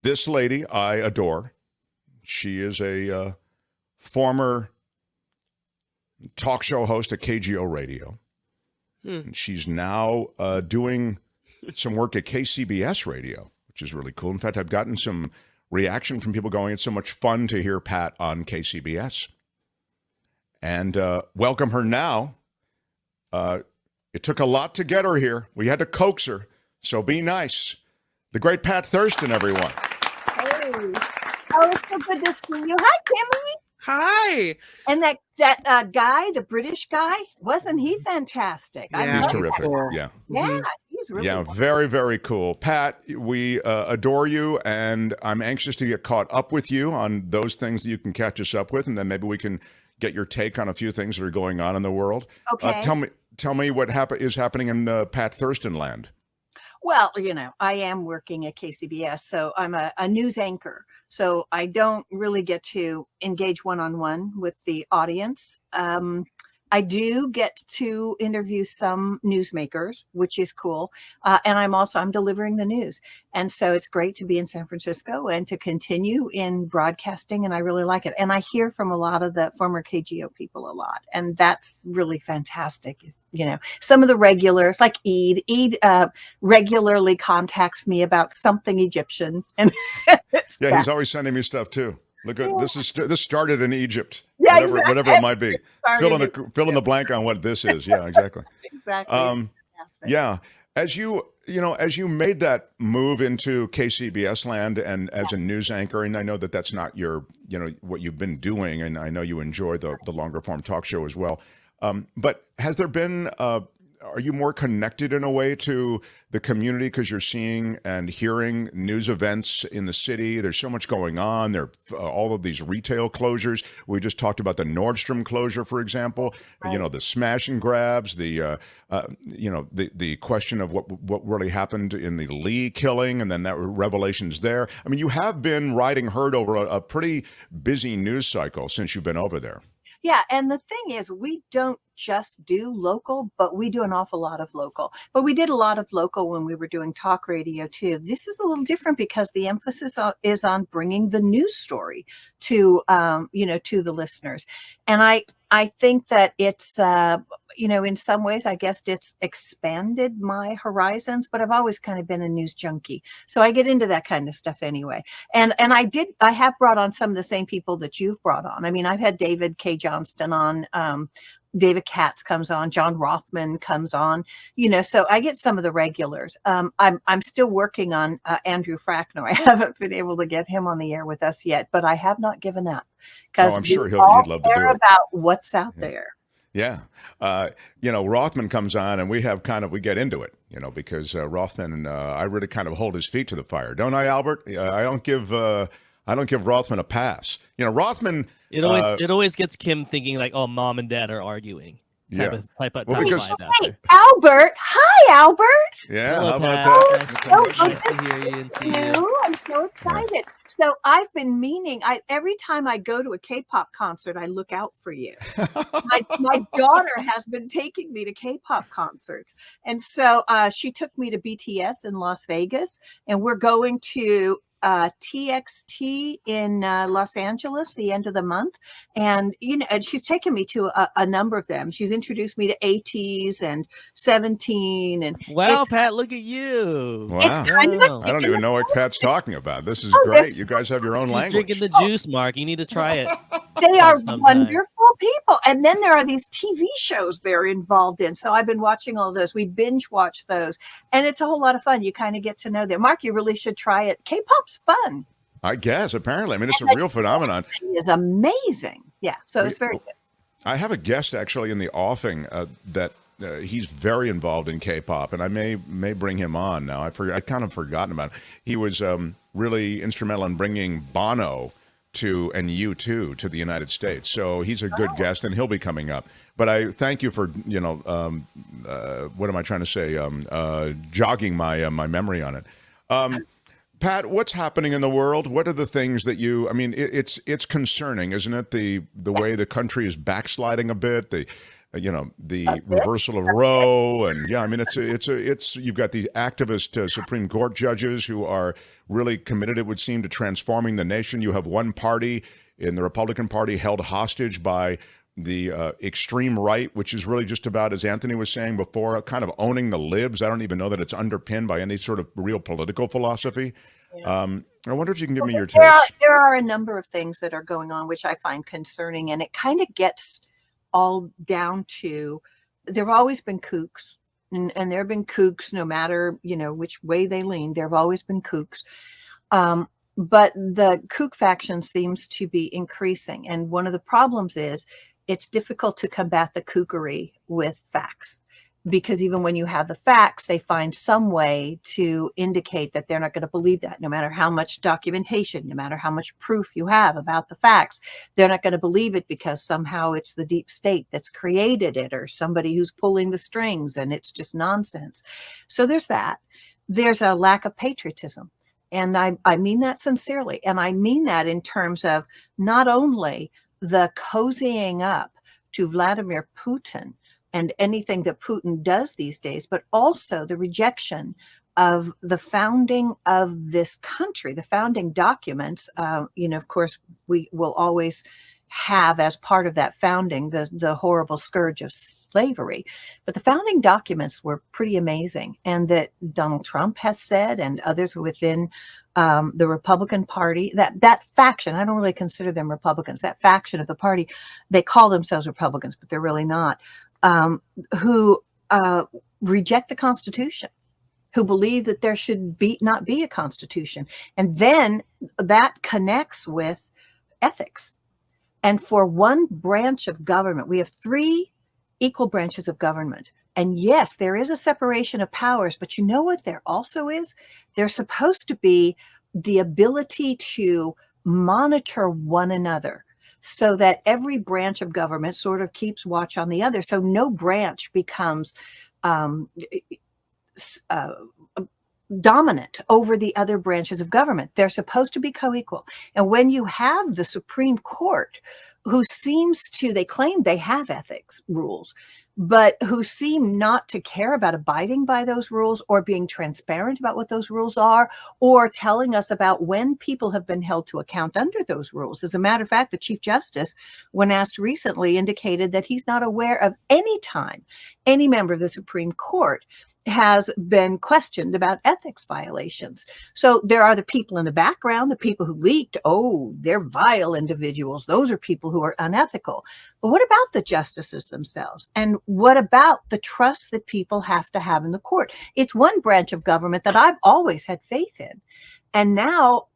This lady I adore. She is a former talk show host at KGO Radio. And she's now doing some work at KCBS Radio, which is really cool. In fact, I've gotten some reaction from people going, it's so much fun to hear Pat on KCBS. And welcome her now. It took a lot to get her here. We had to coax her, so be nice. The great Pat Thurston, everyone. Hey. Oh, it's so good to see you. Hi, Kimmy. Hi. And that guy, the British guy, wasn't he fantastic? Yeah. He's terrific. Yeah. Yeah, he's really cool. Very, very cool. Pat, we adore you, and I'm anxious to get caught up with you on those things that you can catch us up with, and then maybe we can get your take on a few things that are going on in the world. Okay. Tell me what is happening in Pat Thurston land. Well, I am working at KCBS, so I'm a news anchor. So I don't really get to engage one-on-one with the audience. I do get to interview some newsmakers, which is cool. And I'm delivering the news. And so it's great to be in San Francisco and to continue in broadcasting. And I really like it. And I hear from a lot of the former KGO people a lot. And that's really fantastic. Some of the regulars like Eid regularly contacts me about something Egyptian. And yeah, he's always sending me stuff too. Look at this started in Egypt. Yeah, whatever it might be. Fill in the blank on what this is. Yeah, exactly. Exactly. Yeah. As you made that move into KCBS land and as a news anchor, and I know that's not your, what you've been doing, and I know you enjoy the longer form talk show as well. But has there been, are you more connected in a way to the community because you're seeing and hearing news events in the city? There's so much going on. There are all of these retail closures. We just talked about the Nordstrom closure, for example. Right. The smash and grabs, the question of what really happened in the Lee killing, and then that revelations there. I mean, you have been riding herd over a pretty busy news cycle since you've been over there. Yeah. And the thing is, we don't just do local, but we do an awful lot of local. But we did a lot of local when we were doing talk radio too. This is a little different because the emphasis is on bringing the news story to the listeners. And I think that it's in some ways, I guess it's expanded my horizons, but I've always kind of been a news junkie. So I get into that kind of stuff anyway. And I have brought on some of the same people that you've brought on. I mean, I've had David K. Johnston on, David Katz comes on, John Rothman comes on, so I get some of the regulars. I'm still working on Andrew Frackner. I haven't been able to get him on the air with us yet, but I have not given up because I'm sure he'd love to do it. About what's out there. Yeah. Rothman comes on and we get into it, because Rothman, I really kind of hold his feet to the fire. Don't I, Albert? I don't give Rothman a pass. Rothman. It always gets Kim thinking like, oh, mom and dad are arguing. Because hey, Albert. Hi, Albert. Yeah. Hello, how about Pat. that? Nice to hear you and see you. I'm so excited. Yeah. So I've been meaning, every time I go to a K-pop concert, I look out for you. my daughter has been taking me to K-pop concerts. And so she took me to BTS in Las Vegas, and we're going to TXT in Los Angeles the end of the month, and and she's taken me to a number of them. She's introduced me to ATEEZ and 17 and wow, Pat, look at you. Wow. I don't even know what Pat's talking about. This is great. You guys have your own language. Drinking the juice, Mark. You need to try it. They are wonderful people. And then there are these TV shows they're involved in. So I've been watching all those. We binge watch those. And it's a whole lot of fun. You kind of get to know them. Mark, you really should try it. K-pop's fun. I guess, apparently. I mean, it's a real phenomenon. It's amazing. Yeah. So it's very good. I have a guest actually in the offing that he's very involved in K-pop, and I may bring him on now. I kind of forgotten about it. He was really instrumental in bringing Bono and U2 to the United States. So he's a good guest, and he'll be coming up. But I thank you for, what am I trying to say? Jogging my memory on it. Pat, what's happening in the world? What are the things that it's concerning, isn't it? The way the country is backsliding a bit. the reversal of Roe, and yeah, I mean, it's you've got the activist Supreme Court judges who are really committed, it would seem, to transforming the nation. You have one party in the Republican Party held hostage by the extreme right, which is really just about, as Anthony was saying before, kind of owning the libs. I don't even know that it's underpinned by any sort of real political philosophy. Yeah. I wonder if you can give me your takes. There are a number of things that are going on which I find concerning, and it kind of gets all down to there have always been kooks, and there have been kooks no matter which way they lean. There have always been kooks. But the kook faction seems to be increasing. And one of the problems is it's difficult to combat the kookery with facts, because even when you have the facts, they find some way to indicate that they're not going to believe that, no matter how much documentation, no matter how much proof you have about the facts. They're not going to believe it because somehow it's the deep state that's created it, or somebody who's pulling the strings, and it's just nonsense. So there's that. There's a lack of patriotism. And I mean that sincerely. And I mean that in terms of not only the cozying up to Vladimir Putin and anything that Putin does these days, but also the rejection of the founding of this country, the founding documents. Of course, we will always have as part of that founding the horrible scourge of slavery. But the founding documents were pretty amazing. And that Donald Trump has said, and others within the Republican Party, that faction, I don't really consider them Republicans, that faction of the party, they call themselves Republicans, but they're really not, who reject the Constitution, who believe that there should not be a Constitution. And then that connects with ethics. And for one branch of government, we have three equal branches of government. And yes, there is a separation of powers, but you know what there also is? There's supposed to be the ability to monitor one another, so that every branch of government sort of keeps watch on the other. So no branch becomes dominant over the other branches of government. They're supposed to be co-equal. And when you have the Supreme Court, who they claim they have ethics rules, but who seem not to care about abiding by those rules, or being transparent about what those rules are, or telling us about when people have been held to account under those rules. As a matter of fact, the Chief Justice, when asked recently, indicated that he's not aware of any time any member of the Supreme Court has been questioned about ethics violations. So there are the people in the background, the people who leaked. Oh, they're vile individuals. Those are people who are unethical. But what about the justices themselves? And what about the trust that people have to have in the court? It's one branch of government that I've always had faith in, and now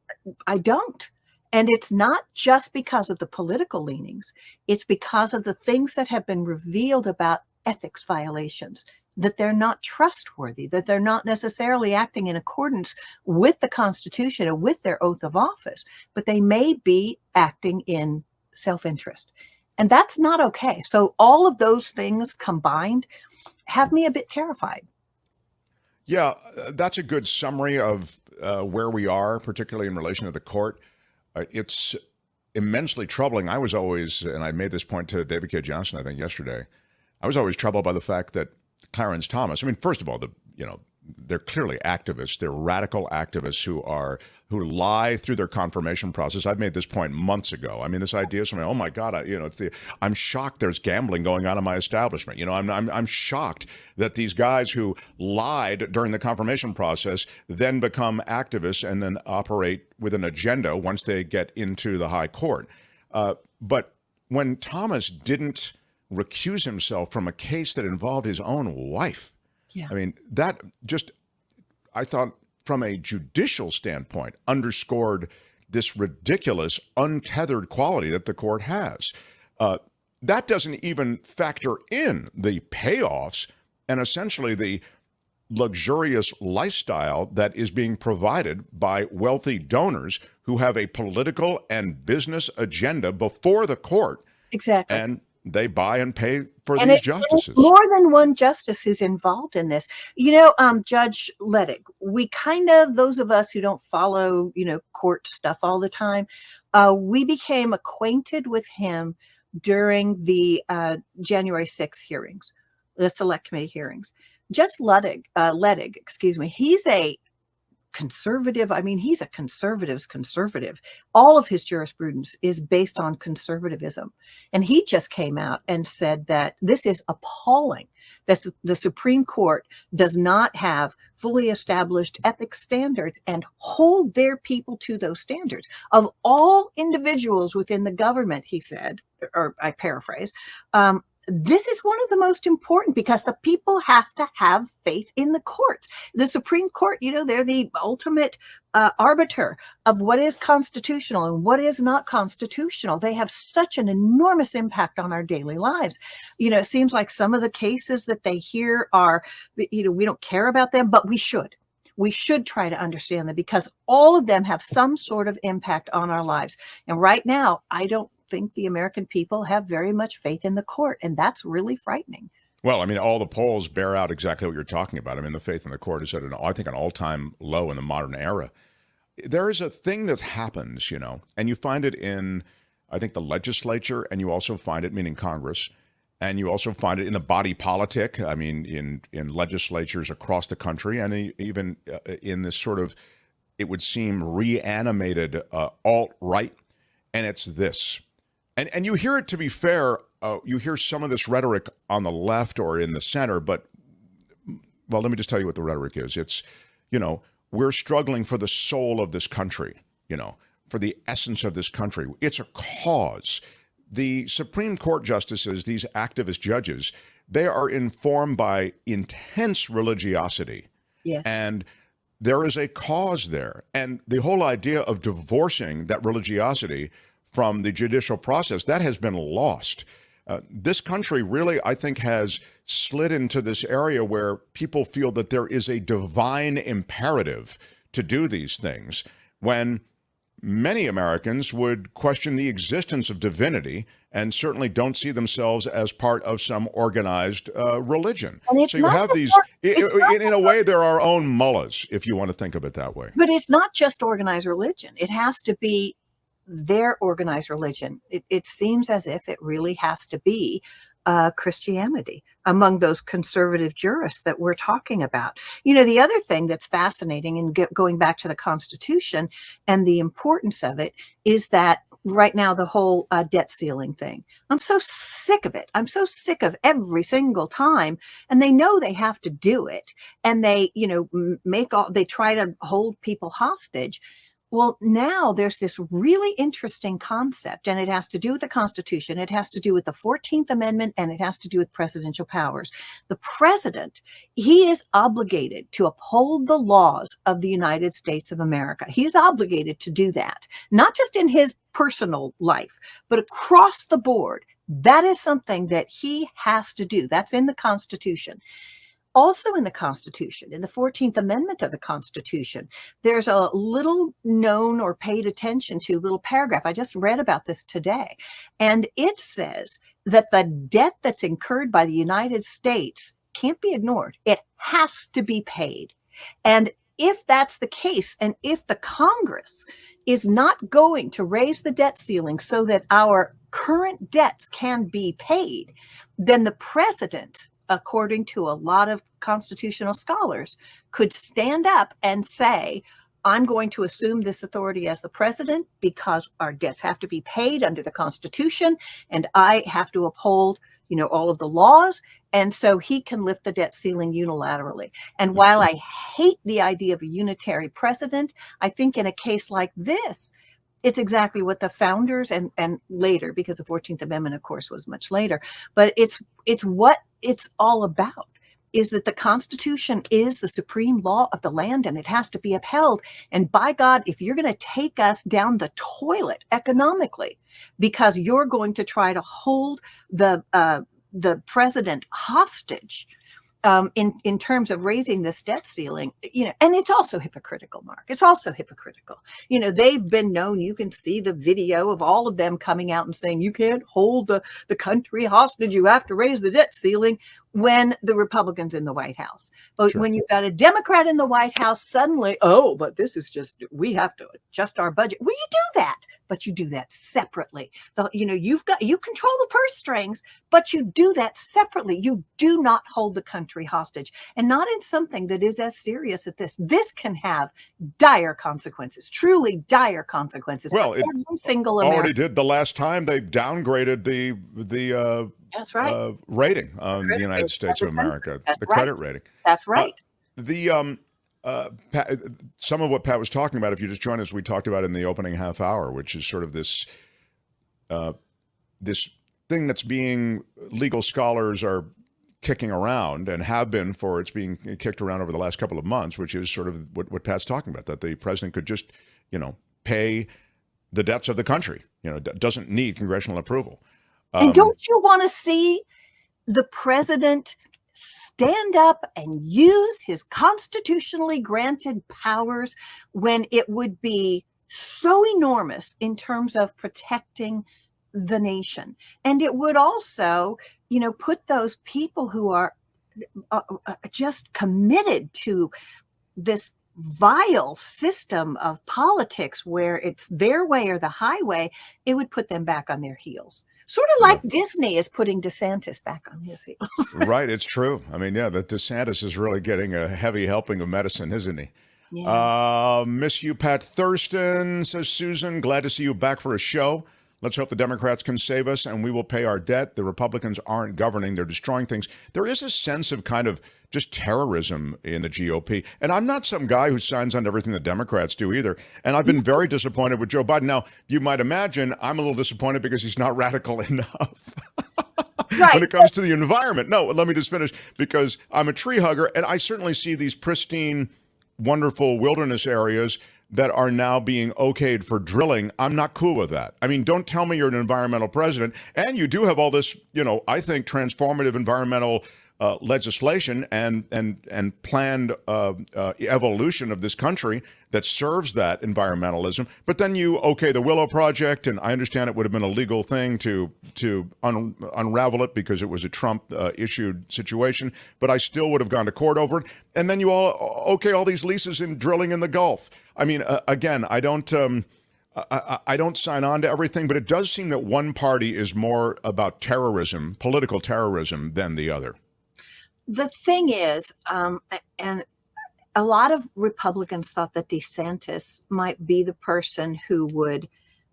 I don't. And it's not just because of the political leanings. It's because of the things that have been revealed about ethics violations, that they're not trustworthy, that they're not necessarily acting in accordance with the Constitution and with their oath of office, but they may be acting in self-interest. And that's not okay. So all of those things combined have me a bit terrified. Yeah, that's a good summary of where we are, particularly in relation to the court. It's immensely troubling. I was always, and I made this point to David K. Johnson, I think yesterday, I was always troubled by the fact that Clarence Thomas, I mean, first of all, they're clearly activists. They're radical activists who lie through their confirmation process. I've made this point months ago. I mean, this idea of something, oh my God, I'm shocked there's gambling going on in my establishment. I'm shocked that these guys who lied during the confirmation process then become activists and then operate with an agenda once they get into the high court. But when Thomas didn't recuse himself from a case that involved his own wife, yeah. I mean, that just, I thought from a judicial standpoint, underscored this ridiculous, untethered quality that the court has. That doesn't even factor in the payoffs and essentially the luxurious lifestyle that is being provided by wealthy donors who have a political and business agenda before the court. Exactly. And they buy and pay for these justices. More than one justice who's involved in this. Judge Ledig, we kind of, those of us who don't follow, court stuff all the time, we became acquainted with him during the January 6th hearings, the select committee hearings. Judge Ledig, excuse me, he's a conservative. I mean, he's a conservative's conservative. All of his jurisprudence is based on conservatism. And he just came out and said that this is appalling. The Supreme Court does not have fully established ethics standards and hold their people to those standards. Of all individuals within the government, he said, or I paraphrase, this is one of the most important, because the people have to have faith in the courts. The Supreme Court, they're the ultimate arbiter of what is constitutional and what is not constitutional. They have such an enormous impact on our daily lives. It seems like some of the cases that they hear are, we don't care about them, but we should. We should try to understand them, because all of them have some sort of impact on our lives. And right now, I don't think the American people have very much faith in the court, and that's really frightening. Well, I mean, all the polls bear out exactly what you're talking about. I mean, the faith in the court is at an all-time low in the modern era. There is a thing that happens, and you find it in, I think, the legislature, and you also find it, meaning Congress, and you also find it in the body politic. I mean, in legislatures across the country, and even in this sort of, it would seem, reanimated alt-right, and it's this. And you hear it, to be fair, you hear some of this rhetoric on the left or in the center, but, well, let me just tell you what the rhetoric is. It's, we're struggling for the soul of this country, for the essence of this country. It's a cause. The Supreme Court justices, these activist judges, they are informed by intense religiosity. Yes. And there is a cause there. And the whole idea of divorcing that religiosity from the judicial process, that has been lost. This country really, I think, has slid into this area where people feel that there is a divine imperative to do these things, when many Americans would question the existence of divinity and certainly don't see themselves as part of some organized religion. So you have these, in a way, they're our own mullahs, if you want to think of it that way. But it's not just organized religion. It has to be their organized religion. It seems as if it really has to be Christianity among those conservative jurists that we're talking about. The other thing that's fascinating, and going back to the Constitution and the importance of it, is that right now the whole debt ceiling thing, I'm so sick of it. I'm so sick of every single time, and they know they have to do it, and they they try to hold people hostage. Well, now there's this really interesting concept, and it has to do with the Constitution. It has to do with the 14th Amendment, and it has to do with presidential powers. The president, he is obligated to uphold the laws of the United States of America. He's obligated to do that, not just in his personal life, but across the board. That is something that he has to do. That's in the Constitution. Also in the Constitution, in the 14th Amendment of the Constitution, there's a little known or paid attention to little paragraph. I just read about this today. And it says that the debt that's incurred by the United States can't be ignored. It has to be paid. And if that's the case, and if the Congress is not going to raise the debt ceiling so that our current debts can be paid, then the president, according to a lot of constitutional scholars, could stand up and say, I'm going to assume this authority as the president because our debts have to be paid under the Constitution, and I have to uphold, all of the laws. And so he can lift the debt ceiling unilaterally. And while I hate the idea of a unitary president, I think in a case like this, it's exactly what the founders and later, because the 14th Amendment, of course, was much later, but it's what it's all about, is that the Constitution is the supreme law of the land, and it has to be upheld. And by God, if you're going to take us down the toilet economically because you're going to try to hold the president hostage, in terms of raising this debt ceiling, and it's also hypocritical, Mark. It's also hypocritical. They've been known, you can see the video of all of them coming out and saying, you can't hold the country hostage, you have to raise the debt ceiling, when the Republicans in the White House. But Sure. when you've got a Democrat in the White House, suddenly, but this is just, we have to adjust our budget. Well, you do that, but you do that separately. You control the purse strings, but you do that separately. You do not hold the country hostage, and not in something that is as serious as this. This can have dire consequences, truly dire consequences. Well, for it every single already American. did the last time they downgraded the That's right. rating on the Credit United rating States of every country. America, That's the right. credit rating. That's right. Some of what Pat was talking about, if you just join us, we talked about in the opening half hour, which is sort of this this thing that's being legal scholars are kicking around and have been for it's being kicked around over the last couple of months, which is sort of what Pat's talking about, that the president could just, pay the debts of the country, doesn't need congressional approval. And don't you want to see the president stand up and use his constitutionally granted powers when it would be so enormous in terms of protecting the nation? And it would also, put those people who are just committed to this vile system of politics where it's their way or the highway, it would put them back on their heels. Sort of like Disney is putting DeSantis back on his heels. Right, it's true. I mean, that DeSantis is really getting a heavy helping of medicine, isn't he? Yeah. Miss you, Pat Thurston, says Susan. Glad to see you back for a show. Let's hope the Democrats can save us and we will pay our debt. The Republicans aren't governing. They're destroying things. There is a sense of kind of just terrorism in the GOP. And I'm not some guy who signs on to everything the Democrats do either. And I've been very disappointed with Joe Biden. Now, you might imagine I'm a little disappointed because he's not radical enough. Right. When it comes to the environment. No, let me just finish, because I'm a tree hugger and I certainly see these pristine, wonderful wilderness areas that are now being okayed for drilling. I'm not cool with that. I mean, don't tell me you're an environmental president and you do have all this, I think transformative environmental legislation and planned evolution of this country that serves that environmentalism. But then you okay the Willow Project, and I understand it would have been a legal thing to unravel it because it was a Trump issued situation. But I still would have gone to court over it. And then you all these leases in drilling in the Gulf. I mean, again, I don't sign on to everything, but it does seem that one party is more about terrorism, political terrorism, than the other. The thing is, and a lot of Republicans thought that DeSantis might be the person who would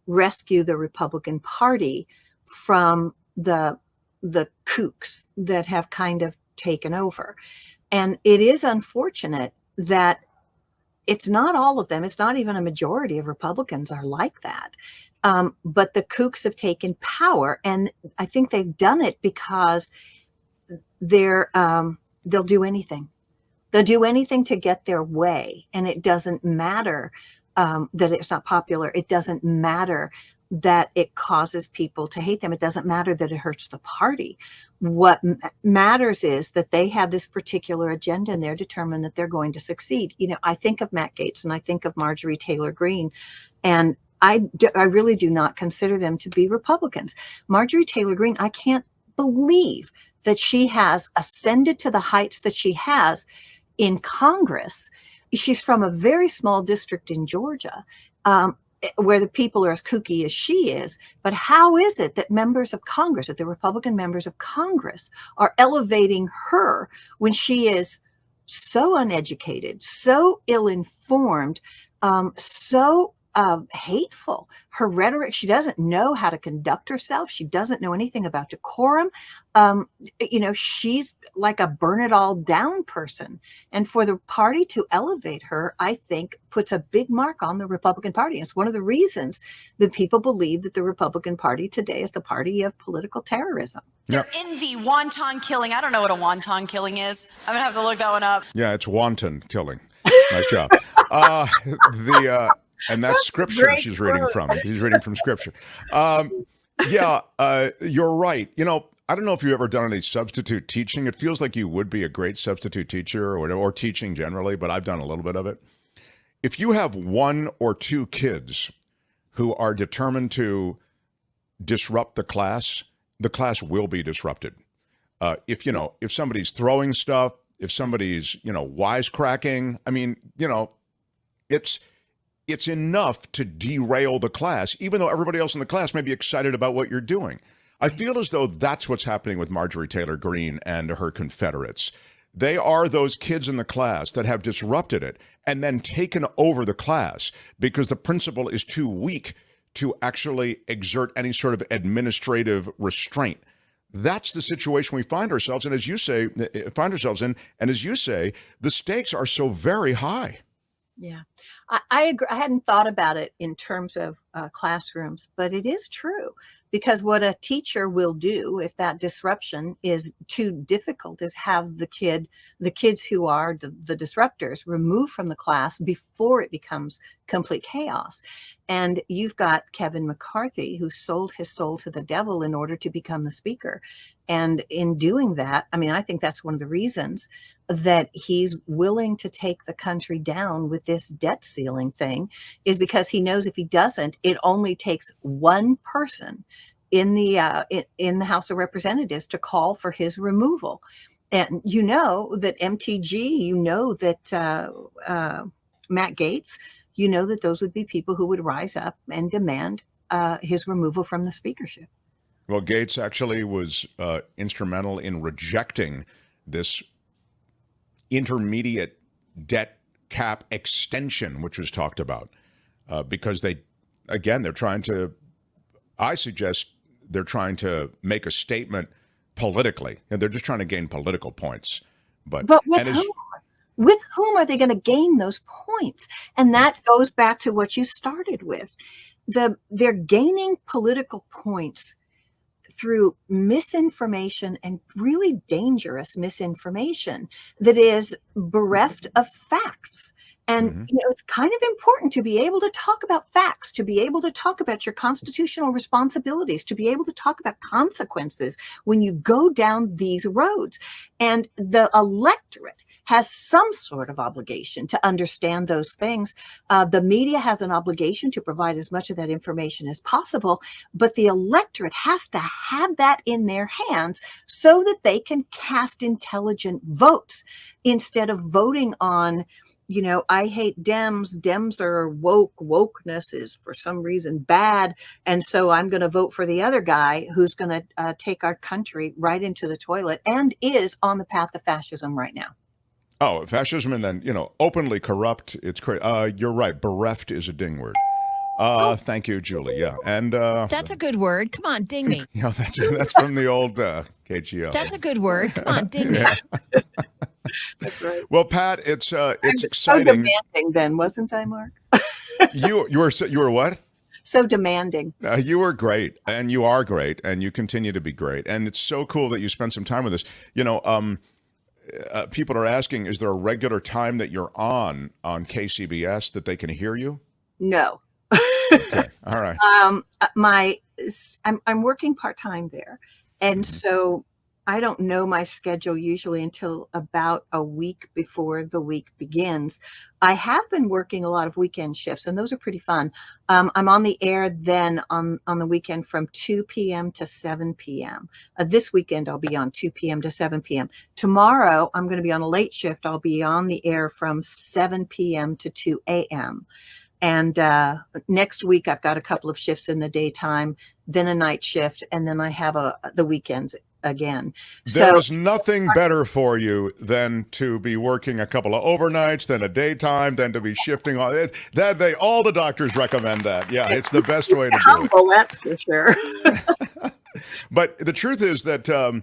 rescue the Republican Party from the kooks that have kind of taken over. And it is unfortunate that it's not all of them. It's not even a majority of Republicans are like that. But the kooks have taken power, and I think they've done it because they'll do anything. They'll do anything to get their way, and it doesn't matter that it's not popular. It doesn't matter that it causes people to hate them. It doesn't matter that it hurts the party. What matters is that they have this particular agenda, and they're determined that they're going to succeed. I think of Matt Gaetz and I think of Marjorie Taylor Greene, and I really do not consider them to be Republicans. Marjorie Taylor Greene, I can't believe that she has ascended to the heights that she has in Congress. She's from a very small district in Georgia, where the people are as kooky as she is. But how is it that members of Congress, that the Republican members of Congress, are elevating her when she is so uneducated, so ill-informed, so hateful? Her rhetoric, she doesn't know how to conduct herself. She doesn't know anything about decorum. She's like a burn it all down person. And for the party to elevate her, I think puts a big mark on the Republican Party. It's one of the reasons that people believe that the Republican Party today is the party of political terrorism. Their envy wonton killing. I don't know what a wonton killing is. I'm going to have to look that one up. Yeah, it's wanton killing. Nice job. And that's scripture she's reading from. She's reading from scripture. You're right. I don't know if you've ever done any substitute teaching. It feels like you would be a great substitute teacher or teaching generally, but I've done a little bit of it. If you have one or two kids who are determined to disrupt the class will be disrupted. If somebody's throwing stuff, if somebody's, wisecracking, I mean, it's enough to derail the class, even though everybody else in the class may be excited about what you're doing. I feel as though that's what's happening with Marjorie Taylor Greene and her Confederates. They are those kids in the class that have disrupted it and then taken over the class because the principal is too weak to actually exert any sort of administrative restraint. That's the situation we find ourselves in, as you say, and as you say, the stakes are so very high. Yeah, I agree. I hadn't thought about it in terms of classrooms, but it is true, because what a teacher will do if that disruption is too difficult is have the kids who are the disruptors removed from the class before it becomes complete chaos. And you've got Kevin McCarthy, who sold his soul to the devil in order to become the speaker. And in doing that, I mean, I think that's one of the reasons that he's willing to take the country down with this debt ceiling thing, is because he knows if he doesn't, it only takes one person in the House of Representatives to call for his removal. And you know that MTG, you know that Matt Gaetz, you know that those would be people who would rise up and demand his removal from the speakership. Well, Gaetz actually was instrumental in rejecting this intermediate debt cap extension, which was talked about, because they're trying to, I suggest they're trying to make a statement politically, and they're just trying to gain political points. But with whom? With whom are they going to gain those points? And that goes back to what you started with. They're gaining political points through misinformation, and really dangerous misinformation that is bereft of facts. And it's kind of important to be able to talk about facts, to be able to talk about your constitutional responsibilities, to be able to talk about consequences when you go down these roads. And the electorate has some sort of obligation to understand those things. The media has an obligation to provide as much of that information as possible, but the electorate has to have that in their hands so that they can cast intelligent votes instead of voting on, I hate Dems. Dems are woke. Wokeness is for some reason bad. And so I'm going to vote for the other guy who's going to take our country right into the toilet and is on the path of fascism right now. Oh, fascism, and then, openly corrupt. It's crazy. You're right. Bereft is a ding word. Thank you, Julie. Yeah. And that's a good word. Come on, ding me. That's from the old KGO. That's a good word. Come on, ding me. That's right. Well, Pat, it's exciting. So demanding then, wasn't I, Mark? You were what? So demanding. You were great, and you are great, and you continue to be great. And it's so cool that you spent some time with us. People are asking, is there a regular time that you're on KCBS that they can hear you? No. Okay. All right. I'm working part-time there. And so I don't know my schedule usually until about a week before the week begins. I have been working a lot of weekend shifts, and those are pretty fun. I'm on the air then on the weekend from 2 p.m. to 7 p.m. This weekend, I'll be on 2 p.m. to 7 p.m. Tomorrow, I'm going to be on a late shift. I'll be on the air from 7 p.m. to 2 a.m. And next week, I've got a couple of shifts in the daytime, then a night shift, and then I have the weekends again. There's nothing better for you than to be working a couple of overnights, then a daytime, then to be shifting on it. All the doctors recommend that. Yeah, it's the best way to do it. Well, that's for sure. But the truth is that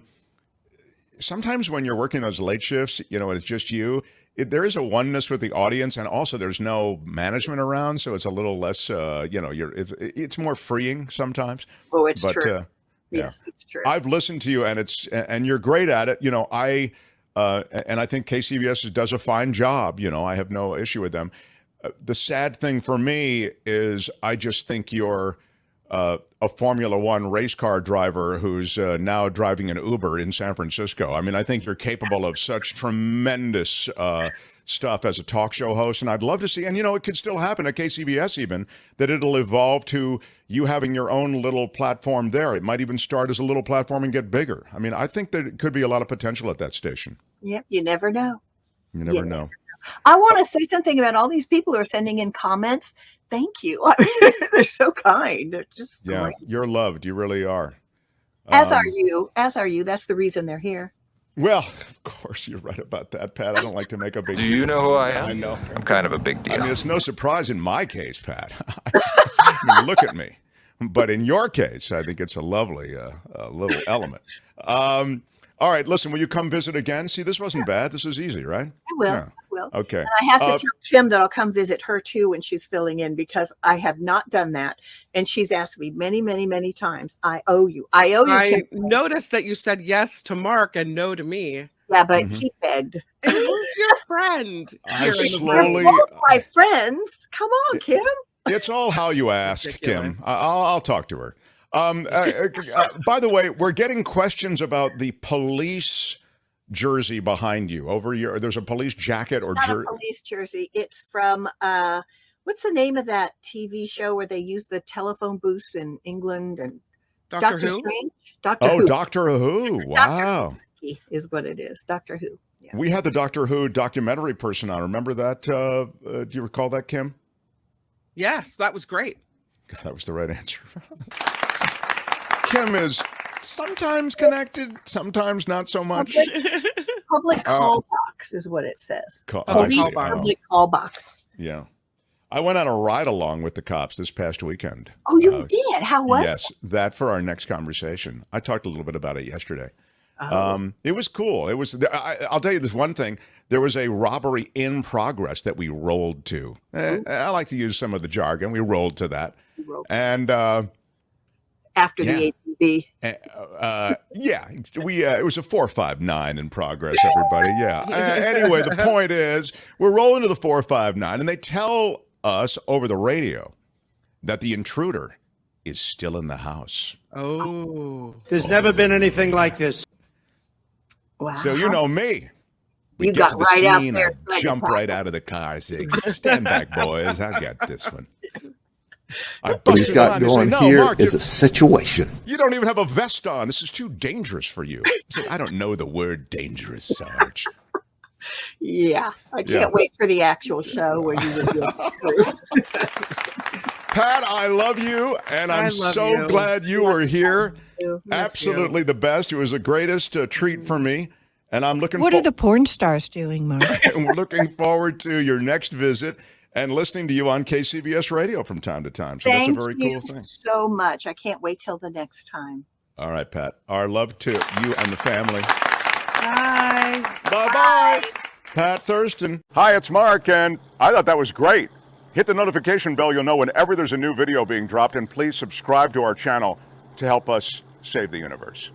sometimes when you're working those late shifts, it's just you. There is a oneness with the audience, and also there's no management around, so it's a little less. It's more freeing sometimes. Oh, it's true. Yes, it's true. I've listened to you, and you're great at it. I think KCBS does a fine job. I have no issue with them. The sad thing for me is I just think you're a Formula One race car driver who's now driving an Uber in San Francisco. I mean, I think you're capable of such tremendous stuff as a talk show host, and I'd love to see, and it could still happen at KCBS even, that it'll evolve to you having your own little platform there. It might even start as a little platform and get bigger. I mean, I think that it could be a lot of potential at that station. Yep, you never know. You never know. I want to say something about all these people who are sending in comments. Thank you. They're so kind. They're just great. You're loved. You really are. As are you. As are you. That's the reason they're here. Well, of course, you're right about that, Pat. I don't like to make a big Do you know who I am? I know. I'm kind of a big deal. I mean, it's no surprise in my case, Pat. I mean, look at me. But in your case, I think it's a lovely little element. All right, listen, will you come visit again? See, this wasn't bad. This was easy, right? I will. Yeah. I will. Okay. And I have to tell Kim that I'll come visit her too when she's filling in, because I have not done that. And she's asked me many, many, many times. I owe you. I owe you. I Kim. noticed that you said yes to Mark and no to me. Yeah, but he begged. And who's your friend? I here in the slowly- We're both my friends. Come on, Kim. It's all how you ask, Ridiculous. Kim. I'll talk to her. By the way, we're getting questions about the police jersey behind you. There's a police jacket It's or not a jersey. police jersey. It's from what's the name of that TV show where they use the telephone booths in England and Doctor Who? Strange? Doctor Oh, Who. Doctor Who. Wow. Is what it is. Doctor Who. Yeah. We had the Doctor Who documentary person on. Remember that? Do you recall that, Kim? Yes, that was great. God, that was the right answer. Kim is sometimes connected, sometimes not so much. Public call box is what it says. Police I see. box. Public call box. Yeah. I went on a ride along with the cops this past weekend. Oh, you did? How was Yes, that for our next conversation. I talked a little bit about it yesterday. Oh. It was cool. It was. I'll tell you this one thing. There was a robbery in progress that we rolled to. I like to use some of the jargon. We rolled to that, and after the ATV. it was a 459 in progress. Everybody, anyway, the point is, we're rolling to the 459, and they tell us over the radio that the intruder is still in the house. Oh. There's never been anything like this. Wow. So you know me. We You get got to the right out scene, there. I jump right out of the car and say, stand back, boys. I got this one. I What he's busted got on. They say, going no, here Mark, is a situation. you don't even have a vest on. This is too dangerous for you. I said, I don't know the word dangerous, Sarge. Yeah. I can't wait for the actual show where you would do it. Pat, I love you, and I'm love so you. glad you were here. you. Absolutely the best. It was the greatest treat for me, and I'm looking What are the porn stars doing, Mark? and we're looking forward to your next visit and listening to you on KCBS Radio from time to time. So Thank that's a very you cool thing. so much. I can't wait till the next time. All right, Pat. Our love to you and the family. Bye. Bye-bye. Pat Thurston. Hi, it's Mark, and I thought that was great. Hit the notification bell. You'll know whenever there's a new video being dropped, and please subscribe to our channel to help us save the universe.